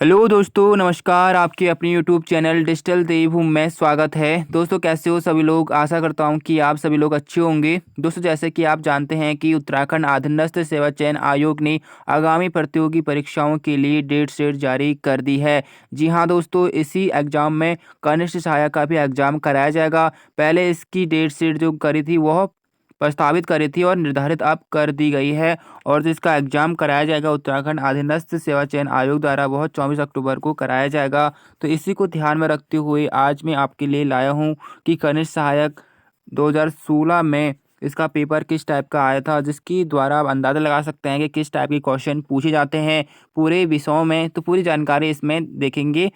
Hello दोस्तों, नमस्कार। आपके अपने यूट्यूब चैनल डिजिटल देव में स्वागत है। दोस्तों, कैसे हो सभी लोग? आशा करता हूं कि आप सभी लोग अच्छे होंगे। दोस्तों, जैसे कि आप जानते हैं कि उत्तराखंड अधीनस्थ सेवा चयन आयोग ने आगामी प्रतियोगी परीक्षाओं के लिए डेट शीट जारी कर दी है। जी हां दोस्तों, इसी एग्जाम में कनिष्ठ सहायक का भी एग्जाम कराया जाएगा। पहले इसकी डेट शीट जो करी थी वह प्रस्तावित करी थी और निर्धारित अब कर दी गई है। और जो इसका एग्जाम कराया जाएगा उत्तराखंड अधीनस्थ सेवा चयन आयोग द्वारा, वह 24 अक्टूबर को कराया जाएगा। तो इसी को ध्यान में रखते हुए आज मैं आपके लिए लाया हूं कि कनिष्ठ सहायक 2016 में इसका पेपर किस टाइप का आया था, जिसकी द्वारा आप अंदाज़ा लगा सकते हैं कि किस टाइप के क्वेश्चन पूछे जाते हैं पूरे विषयों में। तो पूरी जानकारी इसमें देखेंगे।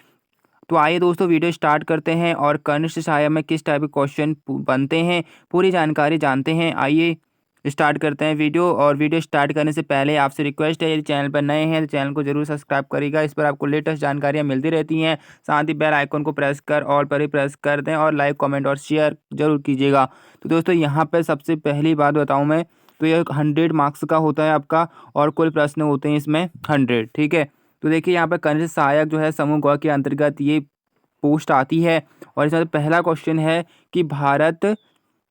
तो आइए दोस्तों, वीडियो स्टार्ट करते हैं और कनिष्ठ सहायक में किस टाइप के क्वेश्चन बनते हैं पूरी जानकारी जानते हैं। आइए स्टार्ट करते हैं वीडियो। और वीडियो स्टार्ट करने से पहले आपसे रिक्वेस्ट है, यदि चैनल पर नए हैं तो चैनल को जरूर सब्सक्राइब करिएगा। इस पर आपको लेटेस्ट जानकारियाँ मिलती रहती हैं। साथ ही बेल आइकन को प्रेस कर ऑल पर ही प्रेस कर दें और लाइक कमेंट और शेयर जरूर कीजिएगा। तो दोस्तों, यहाँ पर सबसे पहली बात बताऊँ मैं, तो ये 100 मार्क्स का होता है आपका और कुल प्रश्न होते हैं इसमें 100। ठीक है। तो देखिए, यहाँ पर कनिष्ठ सहायक जो है समूह ग के अंतर्गत ये पोस्ट आती है। और इसमें पहला क्वेश्चन है कि भारत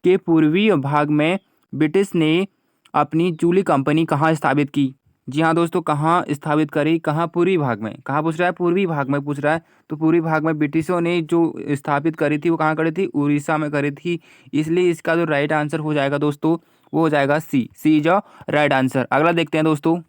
के पूर्वी भाग में ब्रिटिश ने अपनी जूली कंपनी कहाँ स्थापित की? जी हाँ दोस्तों, कहाँ स्थापित करी? कहाँ? पूर्वी भाग में। कहाँ पूछ रहा है? पूर्वी भाग में पूछ रहा है। तो पूर्वी भाग में ब्रिटिशों ने जो स्थापित करी थी वो कहाँ करी थी? उड़ीसा में करी थी। इसलिए इसका जो राइट आंसर हो जाएगा दोस्तों, वो हो जाएगा सी। सी इज अ राइट आंसर। अगला देखते हैं दोस्तों।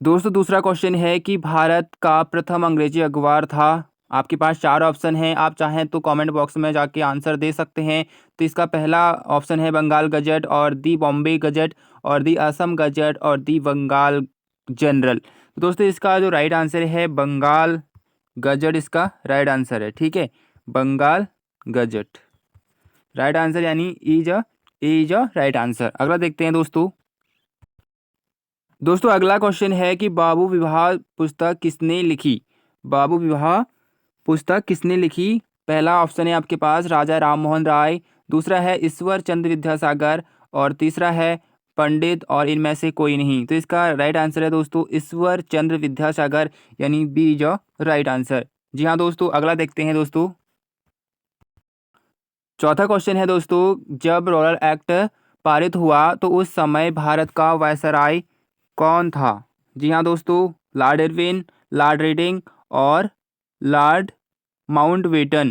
दोस्तों, दूसरा क्वेश्चन है कि भारत का प्रथम अंग्रेजी अखबार था। आपके पास 4 ऑप्शन हैं। आप चाहें तो कमेंट बॉक्स में जाके आंसर दे सकते हैं। तो इसका पहला ऑप्शन है बंगाल गजट और दी बॉम्बे गजट और दी असम गजट और दी बंगाल जनरल। तो दोस्तों, इसका जो राइट आंसर है बंगाल गजट, इसका राइट आंसर है। ठीक है, बंगाल गजट राइट आंसर, यानी इज अ राइट आंसर। अगला देखते हैं दोस्तों। दोस्तों, अगला क्वेश्चन है कि बाबू विवाह पुस्तक किसने लिखी? बाबू विवाह पुस्तक किसने लिखी? पहला ऑप्शन है आपके पास राजा राम मोहन राय, दूसरा है ईश्वर चंद्र विद्यासागर और तीसरा है पंडित और इनमें से कोई नहीं। तो इसका राइट आंसर है दोस्तों ईश्वर चंद्र विद्यासागर, यानी बी इज राइट आंसर। जी हाँ दोस्तों, अगला देखते हैं दोस्तों। चौथा क्वेश्चन है दोस्तों, जब रूरल एक्ट पारित हुआ तो उस समय भारत का वायसराय कौन था? जी हाँ दोस्तों, लॉर्ड इरविन, लॉर्ड रीडिंग और लॉर्ड माउंटबेटन।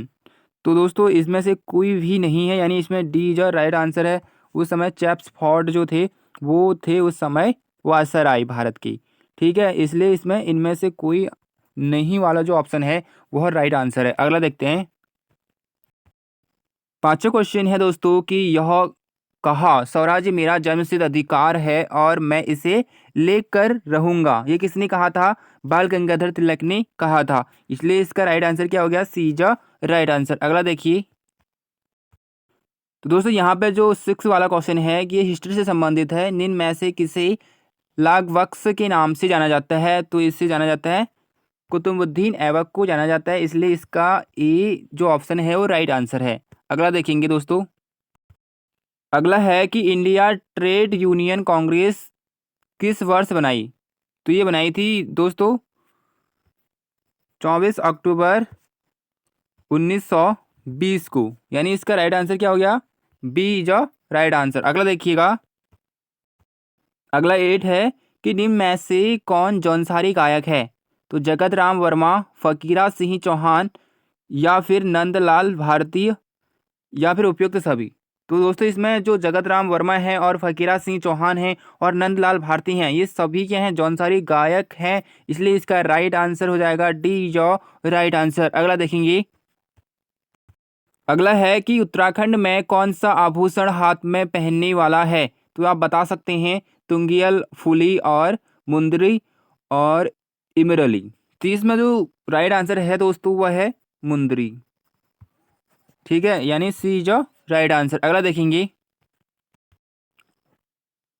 तो दोस्तों, इसमें से कोई भी नहीं है, यानी इसमें डी जो राइट आंसर है। उस समय चैप्सफोर्ड जो थे वो थे उस समय वायसराय भारत की। ठीक है, इसलिए इसमें इनमें से कोई नहीं वाला जो ऑप्शन है वह राइट आंसर है। अगला देखते हैं। पांचवा क्वेश्चन है दोस्तों कि यह कहा स्वराज्य मेरा जन्मसिद्ध अधिकार है और मैं इसे लेकर रहूंगा, ये किसने कहा था? बाल गंगाधर तिलक ने कहा था। इसलिए इसका राइट आंसर क्या हो गया? सी इज राइट आंसर। अगला देखिए। तो दोस्तों, यहाँ पे जो 6 वाला क्वेश्चन है कि ये हिस्ट्री से संबंधित है। निम्न में से किसे लागवक्स के नाम से जाना जाता है? तो इससे जाना जाता है कुतुबुद्दीन ऐबक को जाना जाता है। इसलिए इसका ए जो ऑप्शन है वो राइट आंसर है। अगला देखेंगे दोस्तों। अगला है कि इंडिया ट्रेड यूनियन कांग्रेस किस वर्ष बनाई? तो ये बनाई थी दोस्तों 24 अक्टूबर 1920 को, यानी इसका राइट आंसर क्या हो गया? B is a right answer. अगला देखिएगा। अगला 8 है कि निम्न में से कौन जौनसारी गायक है? तो जगत राम वर्मा, फकीरा सिंह चौहान या फिर नंदलाल भारती या फिर उपयुक्त सभी। तो दोस्तों, इसमें जो जगत राम वर्मा है और फकीरा सिंह चौहान हैं और नंदलाल भारती हैं, ये सभी के हैं जौनसारी गायक हैं। इसलिए इसका राइट आंसर हो जाएगा डी जो राइट आंसर। अगला देखेंगे। अगला है कि उत्तराखंड में कौन सा आभूषण हाथ में पहनने वाला है? तो आप बता सकते हैं तुंगियल, फुली और मुंदरी और इमरली। तो इसमें जो राइट आंसर है दोस्तों वह है मुंदरी। ठीक है, यानी सी जो राइट आंसर। अगला देखेंगे।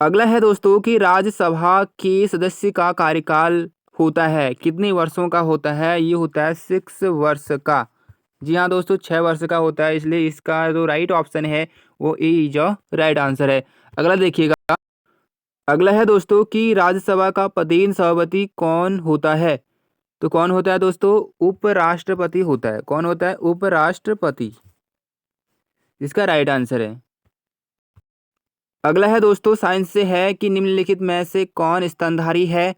अगला है दोस्तों कि राज्यसभा के सदस्य का कार्यकाल होता है कितने वर्षों का होता है? ये होता है 6 वर्ष का। जी हाँ दोस्तों, 6 वर्ष का होता है। इसलिए इसका जो राइट ऑप्शन है वो ए इज राइट आंसर है। अगला देखिएगा। अगला है दोस्तों कि राज्यसभा का पदेन सभापति कौन होता है? तो कौन होता है दोस्तों? उपराष्ट्रपति होता है। कौन होता है? उपराष्ट्रपति। इसका राइट आंसर है। अगला है दोस्तों, साइंस से है कि निम्नलिखित में से कौन स्तनधारी है?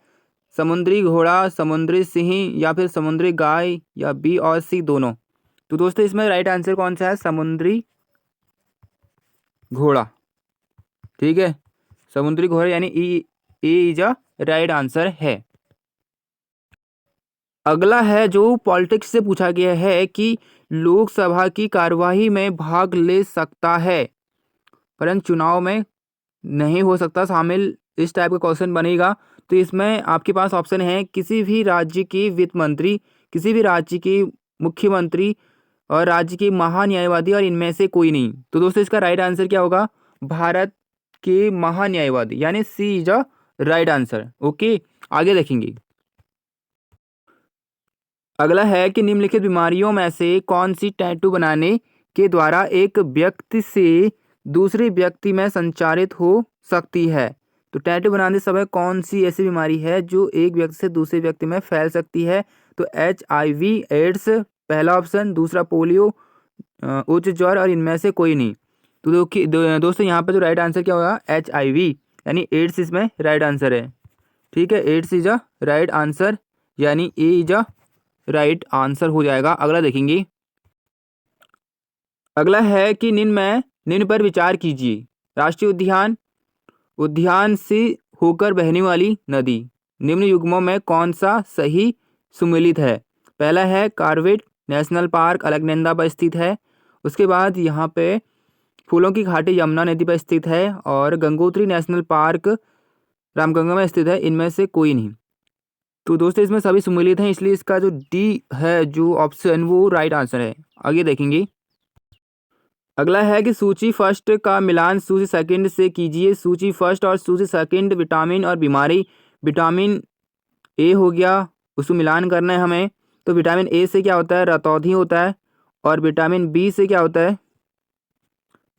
समुद्री घोड़ा, समुद्री सिंह या फिर समुद्री गाय, या बी और सी दोनों। तो दोस्तों इसमें राइट आंसर कौन सा है? समुद्री घोड़ा। ठीक है, समुद्री घोड़ा यानी E is a right answer है। अगला है जो पॉलिटिक्स से पूछा गया है कि लोकसभा की कार्यवाही में भाग ले सकता है परंतु चुनाव में नहीं हो सकता शामिल, इस टाइप का क्वेश्चन बनेगा। तो इसमें आपके पास ऑप्शन है किसी भी राज्य की वित्त मंत्री, किसी भी राज्य की मुख्यमंत्री और राज्य की महान्यायवादी और इनमें से कोई नहीं। तो दोस्तों इसका राइट आंसर क्या होगा? भारत के महान्यायवादी यानी C is a right answer. Okay, आगे देखेंगे। अगला है कि निम्नलिखित बीमारियों में से कौन सी टैटू बनाने के द्वारा एक व्यक्ति से दूसरे व्यक्ति में संचारित हो सकती है? तो टैटू बनाने समय कौन सी ऐसी बीमारी है जो एक व्यक्ति से दूसरे व्यक्ति में फैल सकती है? तो HIV एड्स पहला ऑप्शन, दूसरा पोलियो, उच्च ज्वर और इनमें से कोई नहीं। तो दोस्तों यहाँ पर जो राइट आंसर क्या होगा? HIV यानी एड्स इसमें राइट आंसर है। ठीक है, एड्स इज अ राइट आंसर यानी A is a right answer हो जाएगा। अगला देखेंगे। अगला है कि निम्न पर विचार कीजिए। राष्ट्रीय उद्यान, उद्यान से होकर बहने वाली नदी, निम्न युग्मों में कौन सा सही सुमेलित है? पहला है कॉर्बेट नेशनल पार्क अलकनंदा पर स्थित है। उसके बाद यहाँ पे फूलों की घाटी यमुना नदी पर स्थित है और गंगोत्री नेशनल पार्क रामगंगा में स्थित है। इनमें से कोई नहीं। तो दोस्तों इसमें सभी सम्मिलित हैं, इसलिए इसका जो डी है जो ऑप्शन वो राइट आंसर है। आगे देखेंगे। अगला है कि सूची फर्स्ट का मिलान सूची सेकंड से कीजिए। सूची फर्स्ट और सूची सेकंड विटामिन और बीमारी। विटामिन ए हो गया, उसको मिलान करना है हमें। तो विटामिन ए से क्या होता है? रतौंधी होता है। और विटामिन बी से क्या होता है?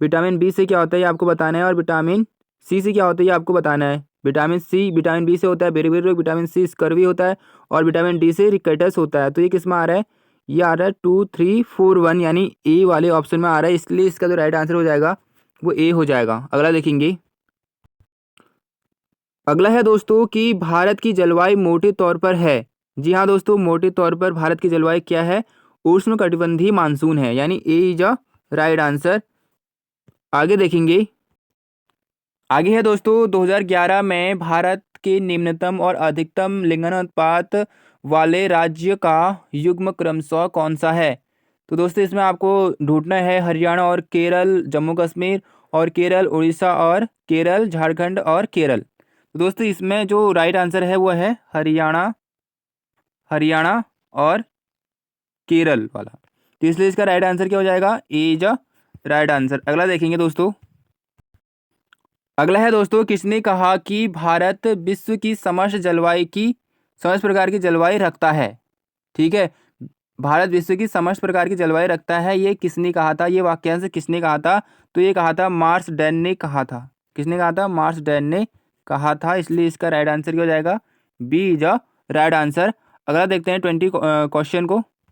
विटामिन बी से क्या होता है ये आपको बताना है। और विटामिन सी से क्या होता है ये आपको बताना है। विटामिन बी से होता है बेरी रोग, विटामिन सी स्कर्वी होता है और विटामिन डी से रिकेटस होता है। तो ये किस में आ रहा है? ये आ रहा है 2 3 4 1 यानी ए वाले ऑप्शन में आ रहा है, इसलिए इसका जो राइट आंसर हो जाएगा वो ए हो जाएगा। अगला देखेंगे। अगला है दोस्तों कि भारत की जलवायु मोटे तौर पर है। जी हाँ दोस्तों, मोटे तौर पर भारत की जलवायु क्या है? उष्णकटिबंधीय मानसून है यानी A is a right answer. आगे देखेंगे। आगे है दोस्तों 2011 में भारत के निम्नतम और अधिकतम लिंगानुपात वाले राज्य का युग्म क्रमशः कौन सा है? तो दोस्तों इसमें आपको ढूंढना है हरियाणा और केरल, जम्मू कश्मीर और केरल, उड़ीसा और केरल, झारखंड और केरल। तो दोस्तों इसमें जो राइट आंसर है वो है हरियाणा, हरियाणा और केरल वाला। तो इसलिए इसका राइट आंसर क्या हो जाएगा? ए इज अ राइट आंसर। अगला देखेंगे दोस्तों। अगला है दोस्तों, किसने कहा कि भारत विश्व की समस्त प्रकार की जलवायु रखता है? ठीक है, भारत विश्व की समस्त प्रकार की जलवायु रखता है, ये किसने कहा था? ये वाक्यांश किसने कहा था? तो ये कहा था मार्स डैन ने कहा था। किसने कहा था? मार्स डैन ने कहा था, इसलिए इसका राइट आंसर क्या हो जाएगा? B is a right answer. अगला देखते हैं 20 क्वेश्चन को।